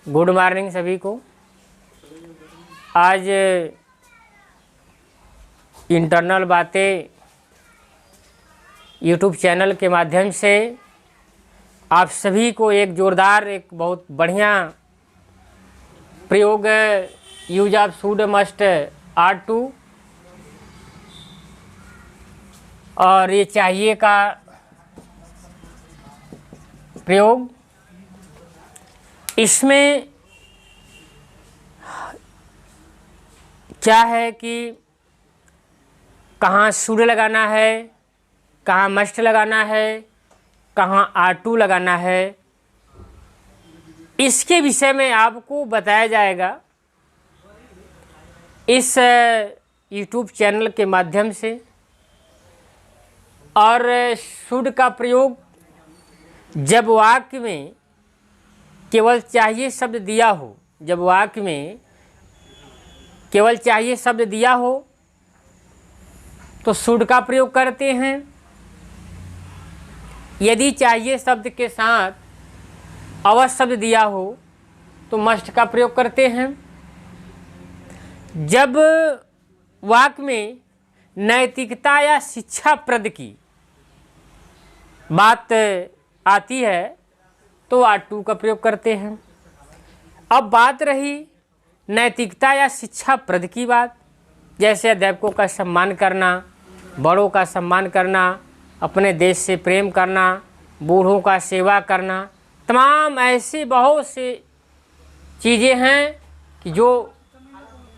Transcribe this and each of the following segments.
Good morning सभी को। आज इंटरनल बातें यूट्यूब चैनल के माध्यम से आप सभी को एक जोरदार, एक बहुत बढ़िया प्रयोग use of should must are to और ये चाहिए का प्रयोग, इसमें क्या है कि कहाँ शुड लगाना है, कहाँ मस्ट लगाना है, कहाँ आर टू लगाना है, इसके विषय में आपको बताया जाएगा इस यूट्यूब चैनल के माध्यम से। और शुड का प्रयोग जब वाक्य में केवल चाहिए शब्द दिया हो, जब वाक्य में केवल चाहिए शब्द दिया हो तो शुड का प्रयोग करते हैं। यदि चाहिए शब्द के साथ अवश्य शब्द दिया हो तो मस्ट का प्रयोग करते हैं। जब वाक्य में नैतिकता या शिक्षाप्रद की बात आती है तो आर टू का प्रयोग करते हैं। अब बात रही नैतिकता या शिक्षाप्रद की बात, जैसे अध्यापकों का सम्मान करना, बड़ों का सम्मान करना, अपने देश से प्रेम करना, बूढ़ों का सेवा करना, तमाम ऐसे बहुत से चीज़ें हैं कि जो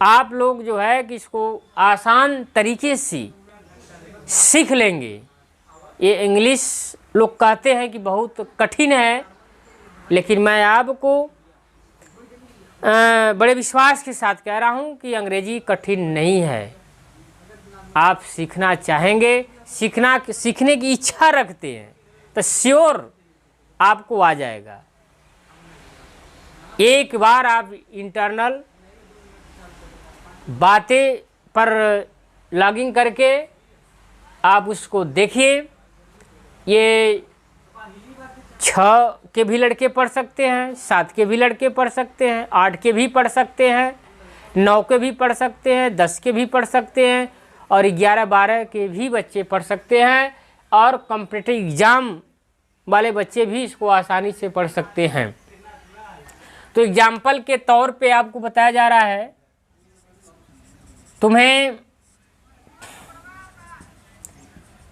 आप लोग जो है कि इसको आसान तरीके से सीख लेंगे। ये इंग्लिश लोग कहते हैं कि बहुत कठिन है, लेकिन मैं आपको बड़े विश्वास के साथ कह रहा हूँ कि अंग्रेजी कठिन नहीं है। आप सीखना चाहेंगे, सीखने की इच्छा रखते हैं तो श्योर आपको आ जाएगा। एक बार आप इंटरनल बातें पर लॉगिन करके आप उसको देखिए। ये 6 के भी लड़के पढ़ सकते हैं, 7 के भी लड़के पढ़ सकते हैं, 8 के भी पढ़ सकते हैं, 9 के भी पढ़ सकते हैं, 10 के भी पढ़ सकते हैं और 11-12 के भी बच्चे पढ़ सकते हैं। और कॉम्पिटिटिव एग्ज़ाम वाले बच्चे भी इसको आसानी से पढ़ सकते हैं। तो एग्जाम्पल के तौर पे आपको बताया जा रहा है, तुम्हें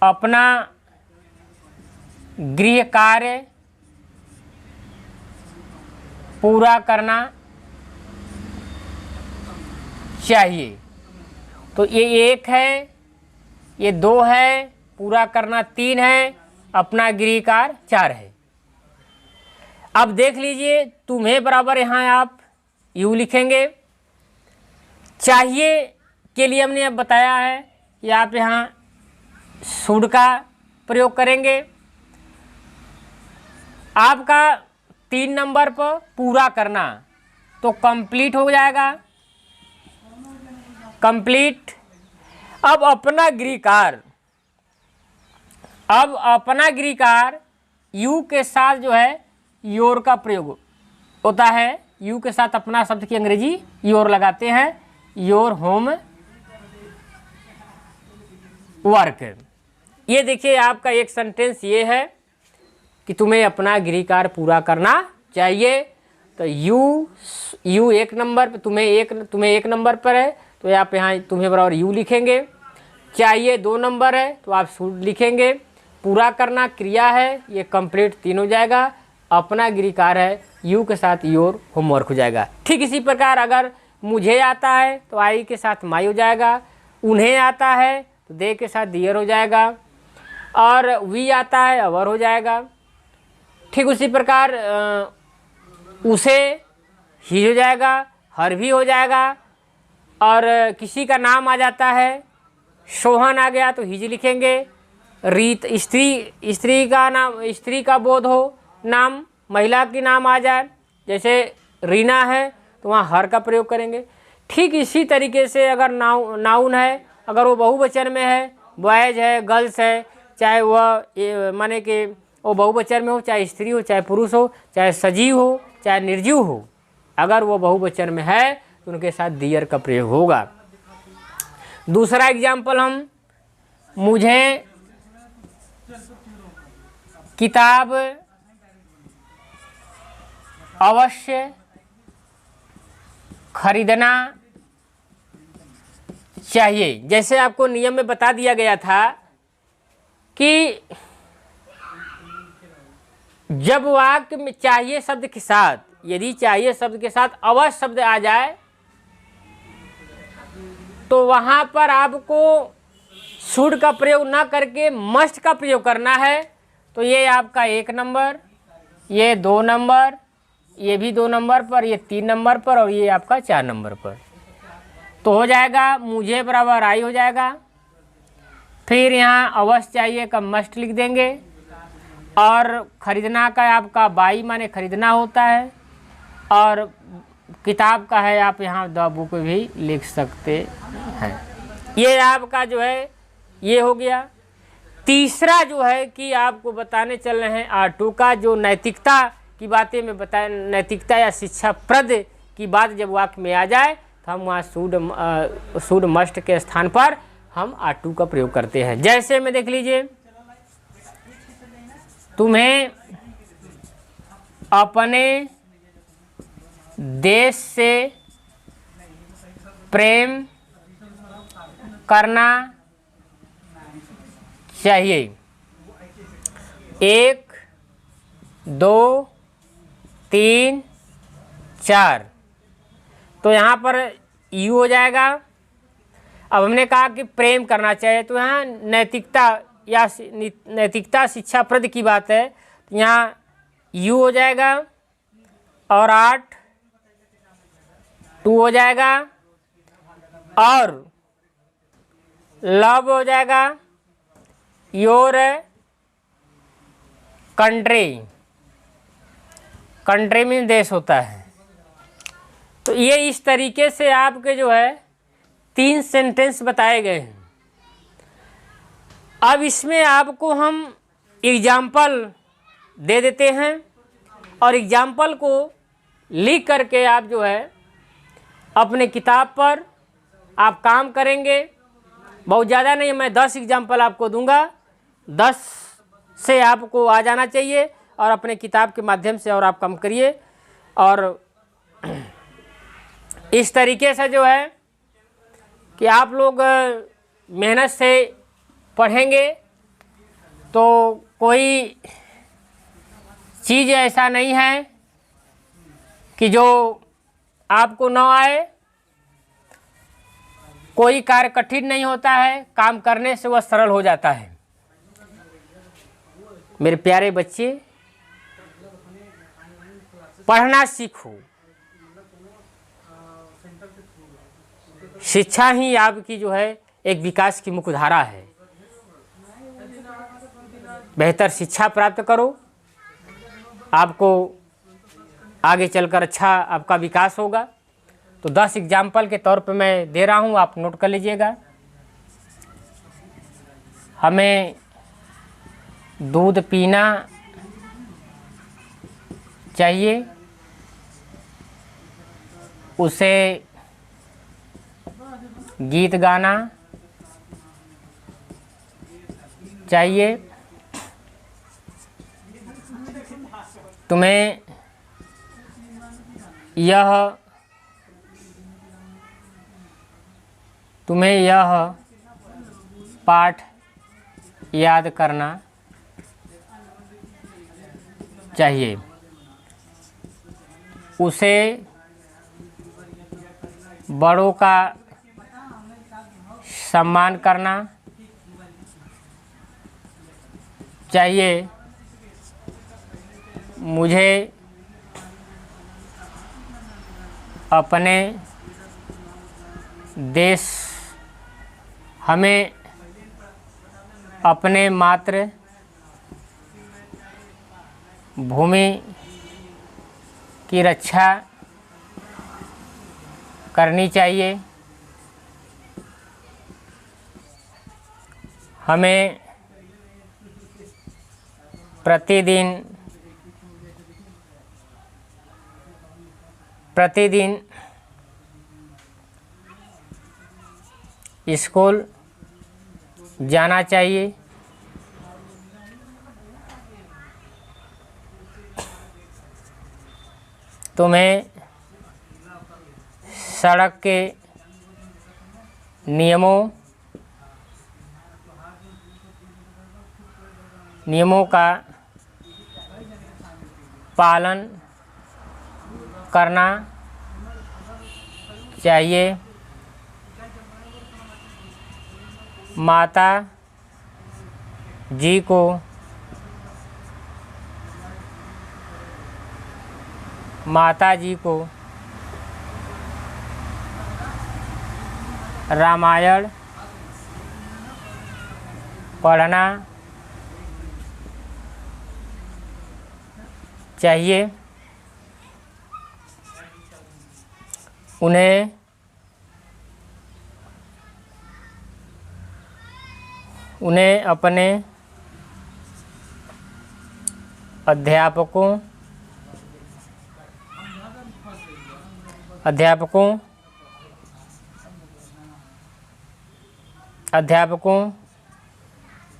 अपना गृह कार्य पूरा करना चाहिए। तो ये 1 है, ये 2 है, पूरा करना 3 है, अपना गृह कार्य 4 है। अब देख लीजिए, तुम्हें बराबर यहाँ आप यू लिखेंगे। चाहिए के लिए हमने अब बताया है कि आप यहाँ शुड का प्रयोग करेंगे। आपका 3 नंबर पर पूरा करना तो कंप्लीट हो जाएगा, कंप्लीट। अब अपना गृह कार्य यू के साथ जो है योर का प्रयोग होता है। यू के साथ अपना शब्द की अंग्रेजी योर लगाते हैं, योर होम वर्क। ये देखिए आपका एक सेंटेंस ये है कि तुम्हें अपना गृह कार्य पूरा करना चाहिए। तो यू 1 नंबर पर, तुम्हें 1 नंबर पर है तो आप यहाँ तुम्हें बराबर यू लिखेंगे। चाहिए 2 नंबर है तो आप शुड लिखेंगे। पूरा करना क्रिया है, ये कंप्लीट 3 हो जाएगा। अपना गृह कार्य है, यू के साथ योर होमवर्क हो जाएगा। ठीक इसी प्रकार अगर मुझे आता है तो आई के साथ माई हो जाएगा, उन्हें आता है तो दे के साथ दियर हो जाएगा, और वी आता है अवर हो जाएगा। ठीक उसी प्रकार उसे ही हो जाएगा, हर भी हो जाएगा। और किसी का नाम आ जाता है, सोहन आ गया तो हिज लिखेंगे। रीत स्त्री का नाम, स्त्री का बोध हो नाम, महिला की नाम आ जाए, जैसे रीना है तो वहाँ हर का प्रयोग करेंगे। ठीक इसी तरीके से अगर नाउन है, अगर वो बहुवचन में है, बॉयज है, गर्ल्स है, चाहे वह माने कि वो बहुवचन में हो, चाहे स्त्री हो, चाहे पुरुष हो, चाहे सजीव हो, चाहे निर्जीव हो, अगर वो बहुवचन में है तो उनके साथ दियर का प्रयोग होगा। दूसरा एग्जाम्पल हम, मुझे किताब अवश्य खरीदना चाहिए। जैसे आपको नियम में बता दिया गया था कि जब वाक्य में चाहिए शब्द के साथ, यदि चाहिए शब्द के साथ अवश्य शब्द आ जाए तो वहाँ पर आपको शुड का प्रयोग ना करके मस्ट का प्रयोग करना है। तो ये आपका 1 नंबर, ये 2 नंबर, ये भी 2 नंबर पर, ये 3 नंबर पर और ये आपका 4 नंबर पर। तो हो जाएगा मुझे बराबर आई हो जाएगा। फिर यहाँ अवश्य चाहिए का मस्ट लिख देंगे और खरीदना का आपका बाई माने खरीदना होता है और किताब का है आप यहाँ द बुक भी लिख सकते हैं। ये आपका जो है ये हो गया। तीसरा जो है कि आपको बताने चल रहे हैं R2 का, जो नैतिकता की बातें में बताए, नैतिकता या शिक्षाप्रद की बात जब वाक्य में आ जाए तो हम वहाँ शुड मस्ट के स्थान पर हम R2 का प्रयोग करते हैं। जैसे में देख लीजिए, तुम्हें अपने देश से प्रेम करना चाहिए। 1 2 3 4, तो यहाँ पर यू हो जाएगा। अब हमने कहा कि प्रेम करना चाहिए, तो यहाँ नैतिकता या नैतिकता शिक्षाप्रद की बात है, तो यहाँ यू हो जाएगा और 8 2 हो जाएगा और लव हो जाएगा योर कंट्री। कंट्री मीन देश होता है। तो ये इस तरीके से आपके जो है 3 सेंटेंस बताए गए हैं। अब इसमें आपको हम एग्जाम्पल दे देते हैं और एग्जाम्पल को लिख करके आप जो है अपने किताब पर आप काम करेंगे। बहुत ज़्यादा नहीं, मैं 10 एग्जाम्पल आपको दूंगा, 10 से आपको आ जाना चाहिए और अपने किताब के माध्यम से और आप काम करिए। और इस तरीके से जो है कि आप लोग मेहनत से पढ़ेंगे तो कोई चीज़ ऐसा नहीं है कि जो आपको न आए। कोई कार्य कठिन नहीं होता है, काम करने से वह सरल हो जाता है। मेरे प्यारे बच्चे, पढ़ना सीखो। शिक्षा ही आपकी जो है एक विकास की मुख्य धारा है। बेहतर शिक्षा प्राप्त करो, आपको आगे चलकर अच्छा आपका विकास होगा। तो 10 एग्जाम्पल के तौर पे मैं दे रहा हूँ, आप नोट कर लीजिएगा। हमें दूध पीना चाहिए, उसे गीत गाना चाहिए, तुम्हें यह पाठ याद करना चाहिए, उसे बड़ों का सम्मान करना चाहिए, मुझे अपने देश, हमें अपने मातृ भूमि की रक्षा करनी चाहिए, हमें प्रतिदिन प्रतिदिन स्कूल जाना चाहिए। तुम्हें सड़क के नियमों का पालन करना चाहिए। माता जी को रामायण पढ़ना चाहिए। उन्हें अपने अध्यापकों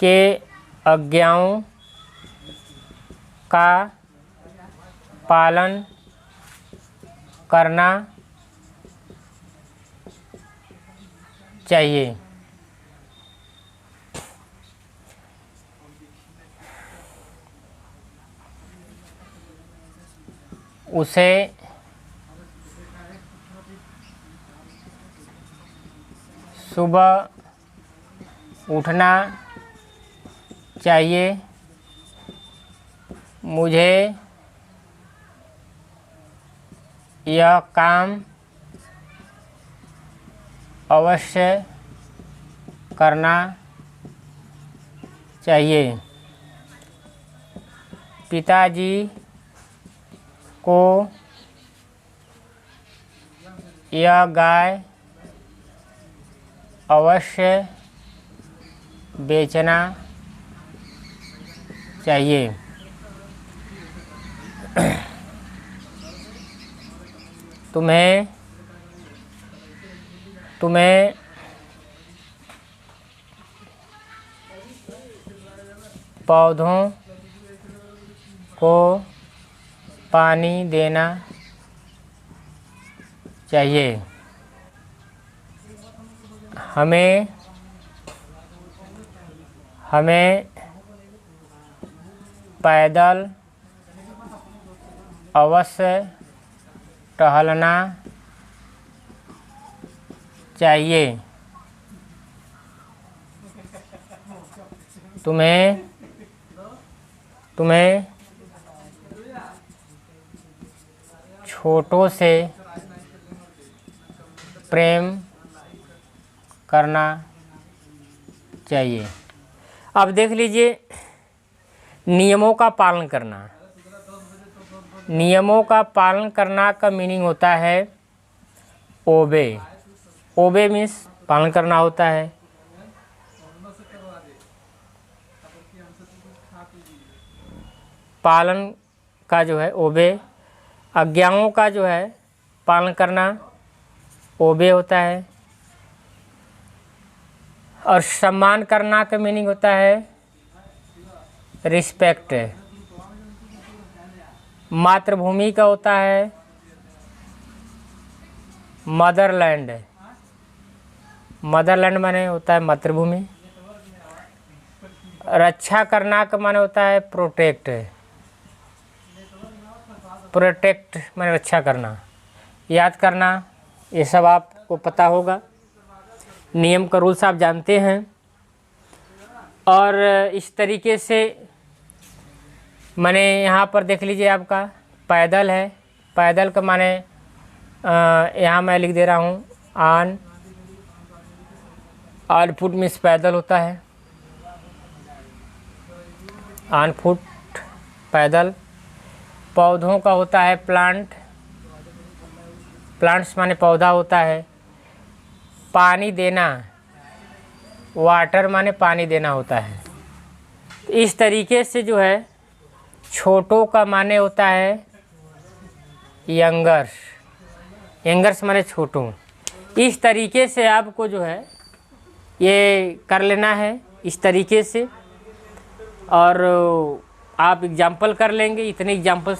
के आज्ञाओं का पालन करना चाहिए। उसे सुबह उठना चाहिए। मुझे यह काम अवश्य करना चाहिए। पिताजी को यह गाय अवश्य बेचना चाहिए। तुम्हें पौधों को पानी देना चाहिए। हमें पैदल अवश्य टहलना चाहिए। तुम्हें छोटों से प्रेम करना चाहिए। अब देख लीजिए, नियमों का पालन करना। नियमों का पालन करना का मीनिंग होता है ओबे। ओबे मीन्स पालन करना होता है। पालन का जो है ओबे, आज्ञाओं का जो है पालन करना ओबे होता है। और सम्मान करना का मीनिंग होता है रिस्पेक्ट। मातृभूमि का होता है मदरलैंड। मदरलैंड माने होता है मातृभूमि। रक्षा करना का माने होता है प्रोटेक्ट। प्रोटेक्ट माने रक्षा करना, याद करना। ये सब आपको पता होगा, नियम का रूल्स आप जानते हैं। और इस तरीके से माने यहाँ पर देख लीजिए, आपका पैदल है। पैदल का माने यहाँ मैं लिख दे रहा हूँ ऑन फुट मीन्स पैदल होता है। ऑन फुट पैदल। पौधों का होता है प्लांट। प्लांट्स माने पौधा होता है। पानी देना, वाटर माने पानी देना होता है। इस तरीके से जो है छोटों का माने होता है यंगर। यंगर्स माने छोटों। इस तरीके से आपको जो है ये कर लेना है इस तरीके से, और आप एग्जाम्पल कर लेंगे। इतने एग्जाम्पल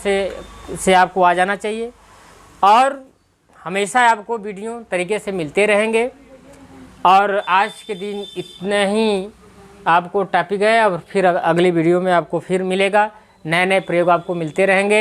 से आपको आ जाना चाहिए, और हमेशा आपको वीडियो तरीके से मिलते रहेंगे। और आज के दिन इतना ही आपको टॉपिक है, और फिर अगली वीडियो में आपको फिर मिलेगा। नए नए प्रयोग आपको मिलते रहेंगे।